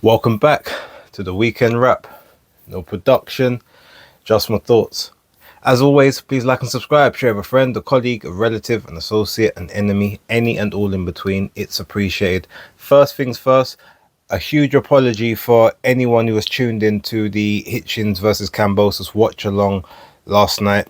Welcome back to the weekend wrap. No production, just my thoughts. As always, please like and subscribe. Share with a friend, a colleague, a relative, an associate, an enemy, any and all in between. It's appreciated. First things first, a huge apology for anyone who was tuned into the Hitchins versus Kambosos watch along last night.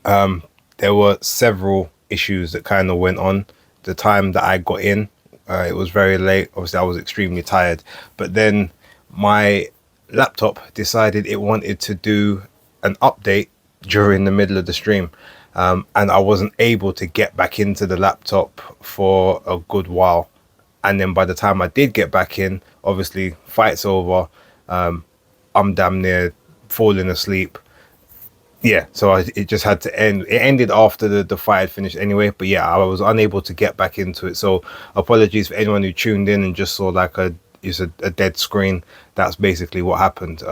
There were several issues that kind of went on. The time that I got in, it was very late. Obviously, I was extremely tired. But then my laptop decided it wanted to do an update during the middle of the stream. And I wasn't able to get back into the laptop for a good while. And then by the time I did get back in, obviously, fight's over. I'm damn near falling asleep. Yeah, so it just had to end. It ended after the fight had finished anyway. But yeah, I was unable to get back into it. So apologies for anyone who tuned in and just saw like a dead screen. That's basically what happened.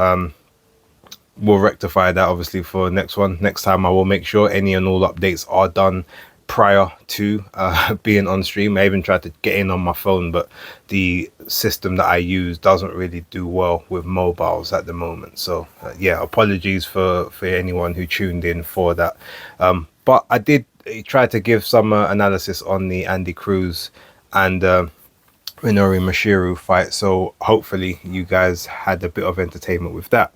We'll rectify that obviously for next one. Next time I will make sure any and all updates are done prior to being on stream. I even tried to get in on my phone, but the system that I use doesn't really do well with mobiles at the moment. So yeah, apologies for anyone who tuned in for that. But I did try to give some analysis on the Andy Cruz and Renori Nashiru fight. So hopefully you guys had a bit of entertainment with that.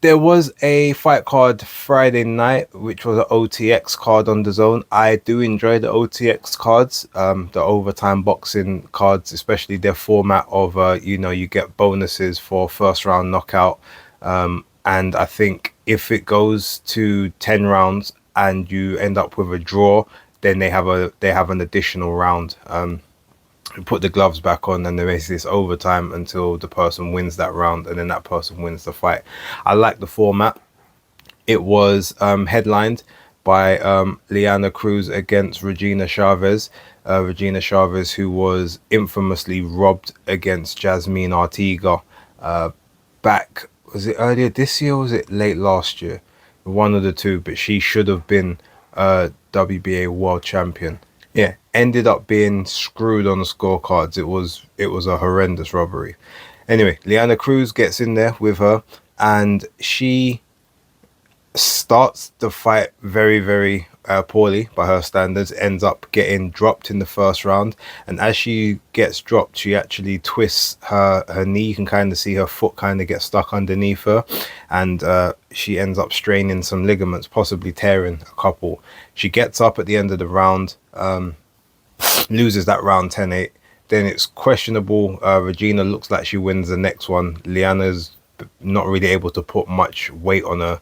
There was a fight card Friday night, which was an OTX card on the zone. I do enjoy the OTX cards, the overtime boxing cards, especially their format of, you get bonuses for first round knockout. And I think if it goes to 10 rounds and you end up with a draw, then they have an additional round. Put the gloves back on and then basically it's overtime until the person wins that round, and then that person wins the fight. I like the format. It was headlined by Lyanna Cruz against Regina Chavez. Regina Chavez, who was infamously robbed against Jasmine Artiga back, was it earlier this year or was it late last year? One of the two, but she should have been WBA world champion. Yeah, ended up being screwed on the scorecards. It was a horrendous robbery. Anyway, Lyanna Cruz gets in there with her, and she starts the fight very, very poorly by her standards. Ends up getting dropped in the first round, and as she gets dropped, she actually twists her knee. You can kind of see her foot kind of get stuck underneath her, and she ends up straining some ligaments, possibly tearing a couple. She gets up at the end of the round, loses that round 10-8. Then it's questionable. Regina looks like she wins the next one. Lyanna's not really able to put much weight on her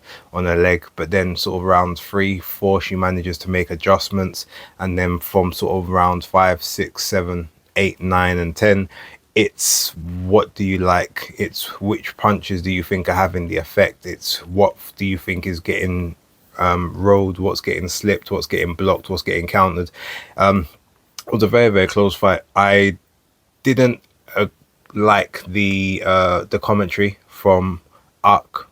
leg, but then sort of round 3, 4 she manages to make adjustments, and then from sort of rounds 5, 6, 7, 8, 9 and 10, it's what do you like, it's which punches do you think are having the effect, it's what do you think is getting rolled, what's getting slipped, what's getting blocked, what's getting countered. It was a very, very close fight. I didn't like the commentary from Uck.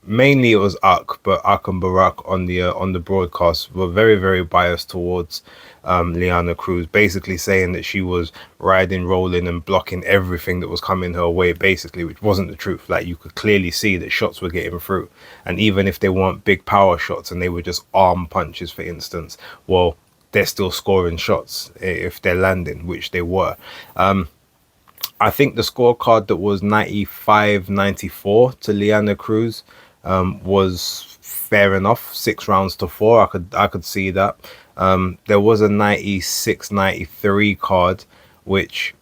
Mainly it was Uck, but Uck and Barack on the broadcast were very, very biased towards Lyanna Cruz, basically saying that she was riding, rolling and blocking everything that was coming her way, basically, which wasn't the truth. Like, you could clearly see that shots were getting through, and even if they weren't big power shots and they were just arm punches, for instance, well, they're still scoring shots if they're landing, which they were. I think the scorecard that was 95-94 to Lyanna Cruz was fair enough. 6 rounds to 4. I could see that. There was a 96-93 card, which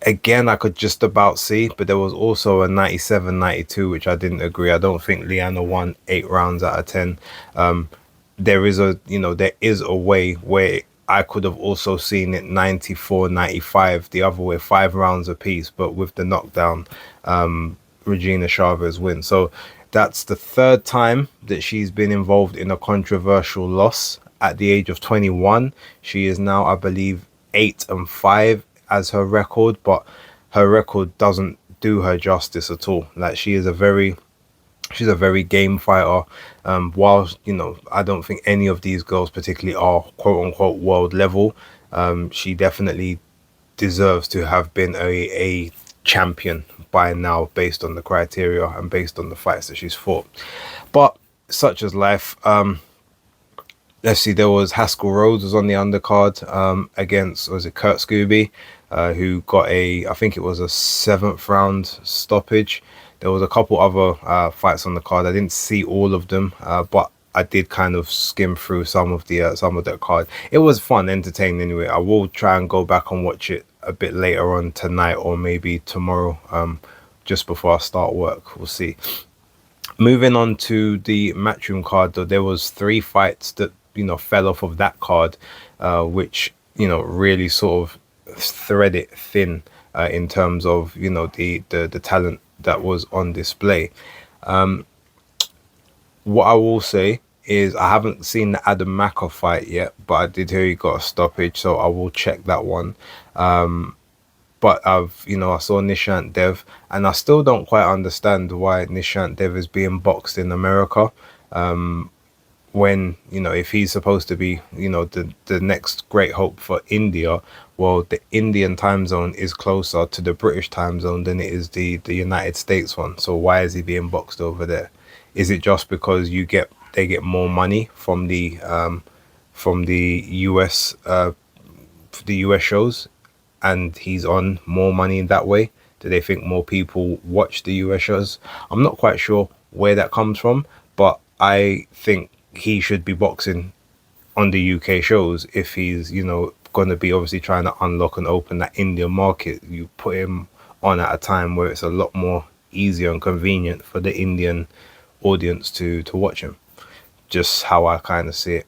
again I could just about see, but there was also a 97-92, which I didn't agree. I don't think Lyanna won 8 rounds out of 10. There is a way where I could have also seen it 94-95 the other way, 5 rounds apiece, but with the knockdown, Regina Chavez wins. So that's the 3rd time that she's been involved in a controversial loss at the age of 21. She is now, I believe, 8-5 as her record, but her record doesn't do her justice at all. Like, she's a very game fighter. Whilst, I don't think any of these girls particularly are quote unquote world level, she definitely deserves to have been a champion by now, based on the criteria and based on the fights that she's fought. But such as life. Let's see, there was Haskell Rhodes was on the undercard against, was it Curt Scooby, who got I think it was a 7th round stoppage. There was a couple other fights on the card. I didn't see all of them, but I did kind of skim through some of that card. It was fun, entertaining anyway. I will try and go back and watch it a bit later on tonight or maybe tomorrow, just before I start work. We'll see. Moving on to the Matchroom card, though, there was 3 fights that fell off of that card, which really sort of thread it thin in terms of the talent that was on display. What I will say is I haven't seen the Adam Maka fight yet, but I did hear he got a stoppage, so I will check that one. But I saw Nishant Dev, and I still don't quite understand why Nishant Dev is being boxed in America. When if he's supposed to be the next great hope for India, well, the Indian time zone is closer to the British time zone than it is the United States one. So why is he being boxed over there? Is it just because they get more money from the US shows, and he's on more money in that way? Do they think more people watch the US shows? I'm not quite sure where that comes from, but I think he should be boxing on the UK shows if he's going to be obviously trying to unlock and open that Indian market. You put him on at a time where it's a lot more easier and convenient for the Indian audience to watch him. Just how I kind of see it.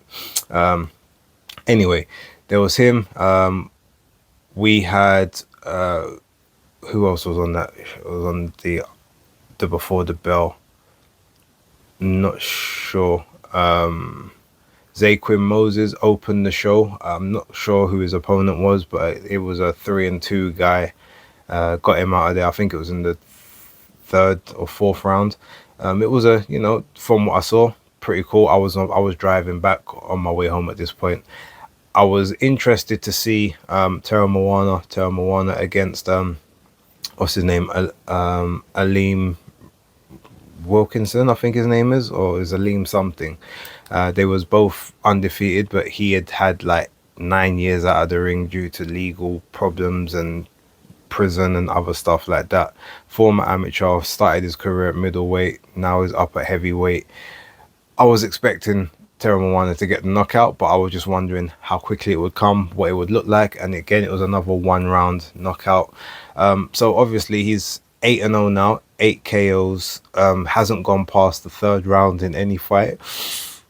Anyway, there was him. We had who else was on that? It was on the Before the Bell. Not sure. Zaquin Moses opened the show. I'm not sure who his opponent was, but it was a 3-2 guy. Got him out of there. I think it was in the 3rd or 4th round. It was from what I saw, pretty cool. I was driving back on my way home at this point. I was interested to see Moana against what's his name, Alem Wilkinson, I think his name is, or is Alem something. They was both undefeated, but he had like 9 years out of the ring due to legal problems and prison and other stuff like that. Former amateur, started his career at middleweight, now is up at heavyweight. I was expecting Moana to get the knockout, but I was just wondering how quickly it would come, what it would look like, and again it was another 1-round knockout. So obviously he's 8-0 now, 8 KOs, hasn't gone past the 3rd round in any fight,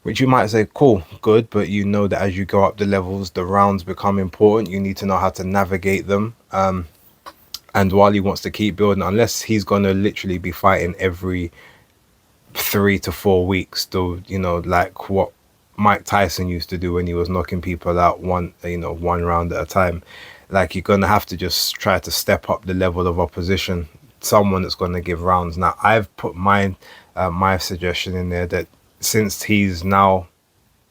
which you might say, cool, good, but that as you go up the levels, the rounds become important. You need to know how to navigate them. And while he wants to keep building, unless he's going to literally be fighting every 3 to 4 weeks, to like what Mike Tyson used to do when he was knocking people out one round at a time, like you're going to have to just try to step up the level of opposition, someone that's going to give rounds. Now I've put my suggestion in there that since he's now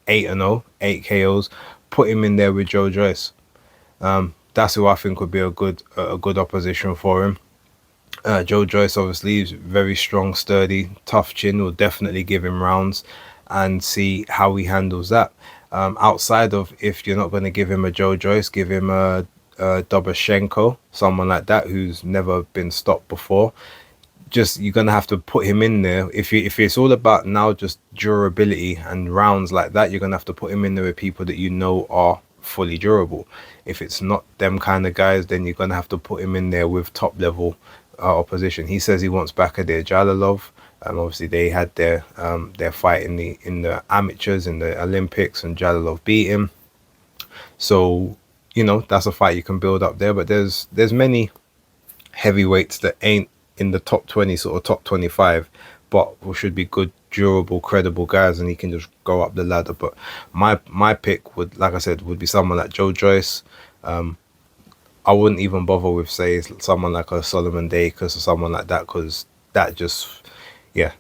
8-0, 8 KOs, put him in there with Joe Joyce. That's who I think would be a good opposition for him. Joe Joyce obviously is very strong, sturdy, tough chin, will definitely give him rounds, and see how he handles that. Outside of, if you're not going to give him a Joe Joyce, give him a Doboshenko, someone like that who's never been stopped before. Just, you're going to have to put him in there. If it's all about now just durability and rounds like that, you're going to have to put him in there with people that are fully durable. If it's not them kind of guys, then you're going to have to put him in there with top level opposition. He says he wants Bakadir Jalilov. Obviously they had their fight in the amateurs in the Olympics, and Jalilov beat him. So that's a fight you can build up there. But there's many heavyweights that ain't in the top 20, sort of top 25, but should be good, durable, credible guys, and he can just go up the ladder. But my pick would, like I said, would be someone like Joe Joyce. I wouldn't even bother with, say, someone like a Solomon Dacus or someone like that, because that just, it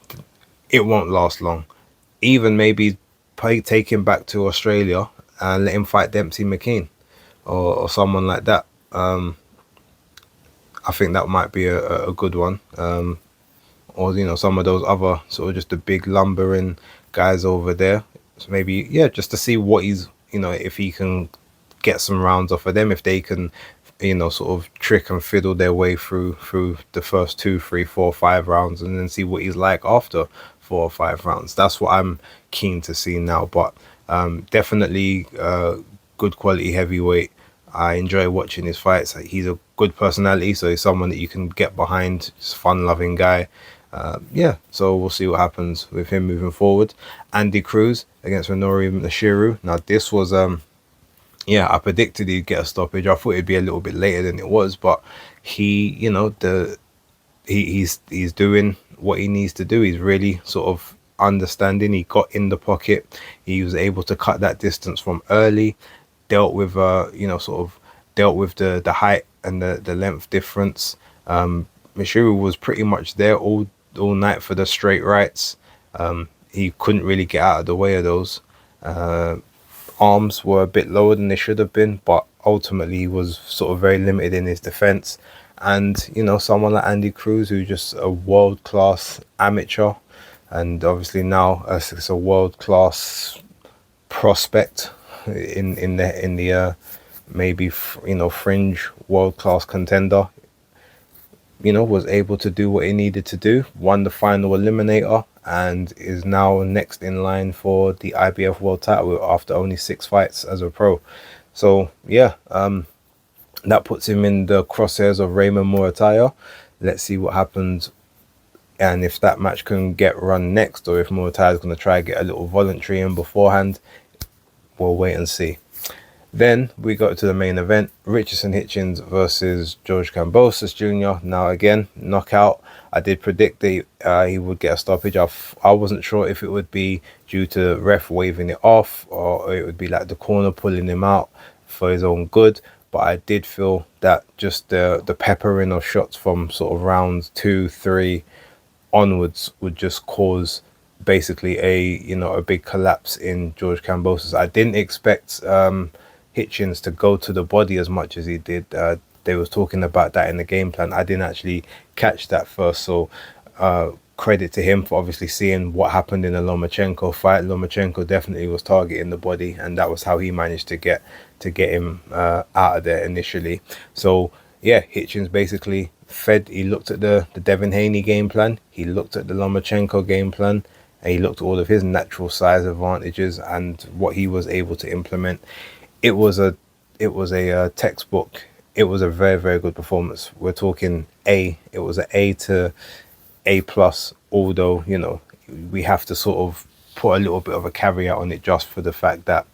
won't last long. Even maybe take him back to Australia and let him fight Dempsey McKean or someone like that. I think that might be a good one. Or some of those other sort of just the big lumbering guys over there. So maybe just to see what he's if he can get some rounds off of them, if they can sort of trick and fiddle their way through the first 2, 3, 4, 5 rounds, and then see what he's like after 4 or 5 rounds. That's what I'm keen to see now. But definitely good quality heavyweight. I enjoy watching his fights. He's a good personality, so he's someone that you can get behind. Just fun-loving guy. So we'll see what happens with him moving forward. Andy Cruz against Renori Nashiru. Now this was I predicted he'd get a stoppage. I thought it'd be a little bit later than it was, but he's doing what he needs to do. He's really sort of understanding. He got in the pocket. He was able to cut that distance from early. Dealt with dealt with the height and the length difference. Nashiru was pretty much there all night for the straight rights. He couldn't really get out of the way of those. Arms were a bit lower than they should have been, but ultimately he was sort of very limited in his defense. And someone like Andy Cruz, who's just a world-class amateur, and obviously now it's a world-class prospect in the maybe fringe world-class contender, was able to do what he needed to do, won the final eliminator, and is now next in line for the IBF world title after only 6 fights as a pro. So that puts him in the crosshairs of Raymond Murataya. Let's see what happens, and if that match can get run next, or if Murataya is going to try and get a little voluntary in beforehand. We'll wait and see. Then we got to the main event, Richardson Hitchins versus George Kambosos Jr. Now again, knockout. I did predict that he would get a stoppage. I wasn't sure if it would be due to ref waving it off, or it would be like the corner pulling him out for his own good. But I did feel that just the peppering of shots from sort of rounds 2, 3 onwards would just cause basically a big collapse in George Kambosos. I didn't expect Hitchins to go to the body as much as he did. They was talking about that in the game plan. I didn't actually catch that first, so credit to him for obviously seeing what happened in the Lomachenko fight. Lomachenko definitely was targeting the body, and that was how he managed to get him out of there initially. So Hitchins basically he looked at the Devin Haney game plan, he looked at the Lomachenko game plan, and he looked at all of his natural size advantages and what he was able to implement. It was a textbook. It was a very, very good performance. We're talking A. It was an A to A plus, although we have to sort of put a little bit of a caveat on it just for the fact that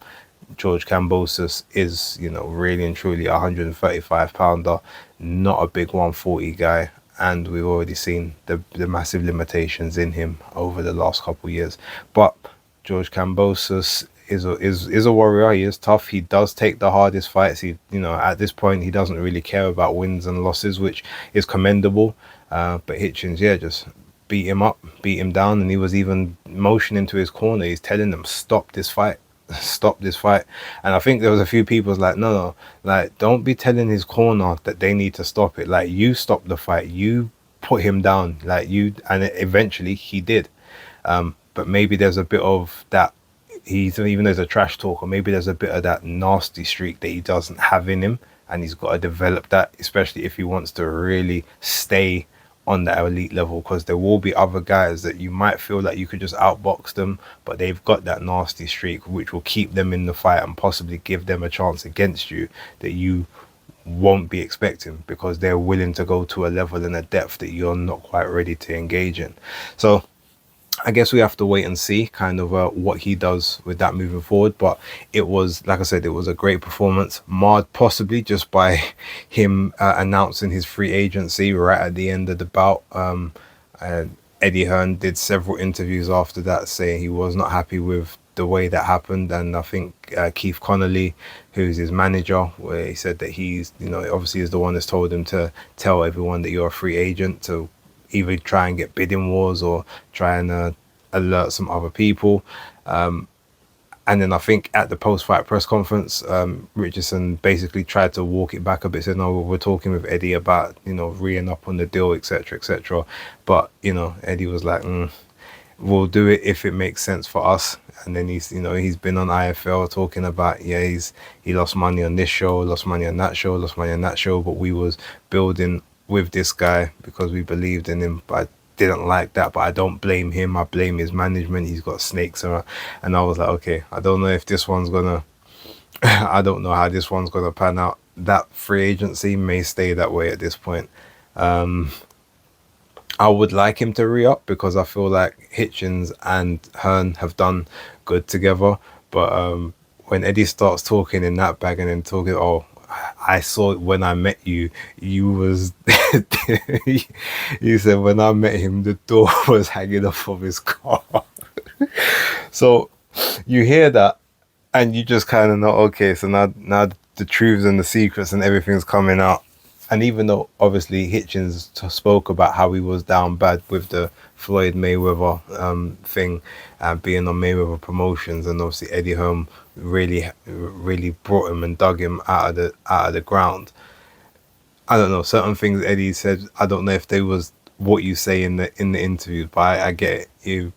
George Kambosos is really and truly a 135 pounder, not a big 140 guy, and we've already seen the massive limitations in him over the last couple of years. But George Kambosos is a warrior. He is tough. He does take the hardest fights. He at this point he doesn't really care about wins and losses, which is commendable. But Hitchins just beat him up, beat him down, and he was even motioning to his corner. He's telling them, stop this fight. And I think there was a few people like, no, like, don't be telling his corner that they need to stop it. Like, you stop the fight, you put him down, like you. And eventually he did. But maybe there's a bit of that. Even there's a trash talk, or maybe there's a bit of that nasty streak that he doesn't have in him, and he's got to develop that, especially if he wants to really stay on that elite level, because there will be other guys that you might feel like you could just outbox them, but they've got that nasty streak which will keep them in the fight and possibly give them a chance against you that you won't be expecting, because they're willing to go to a level and a depth that you're not quite ready to engage in. So I guess we have to wait and see kind of what he does with that moving forward. But it was, like I said, it was a great performance, marred possibly just by him announcing his free agency right at the end of the bout. Eddie Hearn did several interviews after that saying he was not happy with the way that happened, and I think Keith Connolly, who's his manager, where he said that he's obviously is the one that's told him to tell everyone that you're a free agent, to either try and get bidding wars or try and alert some other people. And then I think at the post-fight press conference, Richardson basically tried to walk it back a bit, said, no, we're talking with Eddie about, re-ing up on the deal, etc., etc. But, Eddie was like, we'll do it if it makes sense for us. And then he's been on IFL talking about, he lost money on this show, lost money on that show, lost money on that show, but we was building with this guy because we believed in him. But I didn't like that, but I don't blame him. I blame his management. He's got snakes around. And I was like, okay, I don't know if this one's gonna I don't know how this one's gonna pan out. That free agency may stay that way at this point. I would like him to re-up because I feel like Hitchins and Hearn have done good together. But when Eddie starts talking in that bag and then talking, oh, I saw it when I met you, you was, you said when I met him, the door was hanging off of his car. So you hear that and you just kind of know, okay, so now the truths and the secrets and everything's coming out. And even though obviously Hitchins spoke about how he was down bad with the Floyd Mayweather thing, being on Mayweather Promotions, and obviously Eddie Hearn really brought him and dug him out of the ground. I don't know, certain things Eddie said, I don't know if they was what you say in the interview, but I get it. You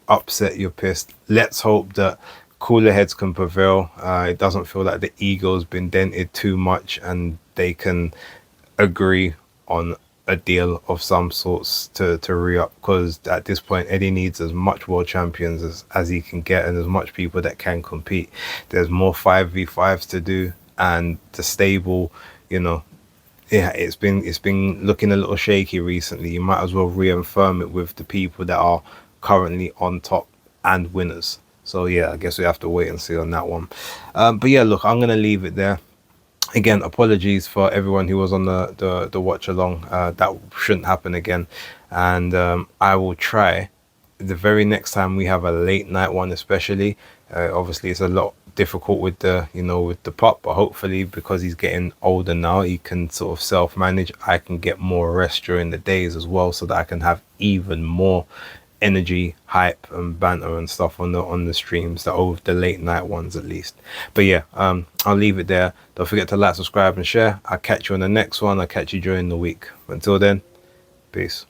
upset, you're pissed. Let's hope that cooler heads can prevail. It doesn't feel like the ego's been dented too much and they can agree on a deal of some sorts to re-up, because at this point Eddie needs as much world champions as he can get and as much people that can compete. There's more 5v5s to do, and the stable, it's been looking a little shaky recently. You might as well reaffirm it with the people that are currently on top and winners. So yeah, I guess we have to wait and see on that one. But yeah, look, I'm gonna leave it there. Again, apologies for everyone who was on the watch along. That shouldn't happen again. And I will try the very next time we have a late night one, especially. Obviously, it's a lot difficult with the pup, but hopefully because he's getting older now, he can sort of self-manage. I can get more rest during the days as well, so that I can have even more energy, hype and banter and stuff on the streams, the late night ones at least. But yeah, I'll leave it there. Don't forget to like, subscribe and share. I'll catch you on the next one. I'll catch you during the week. Until then, peace.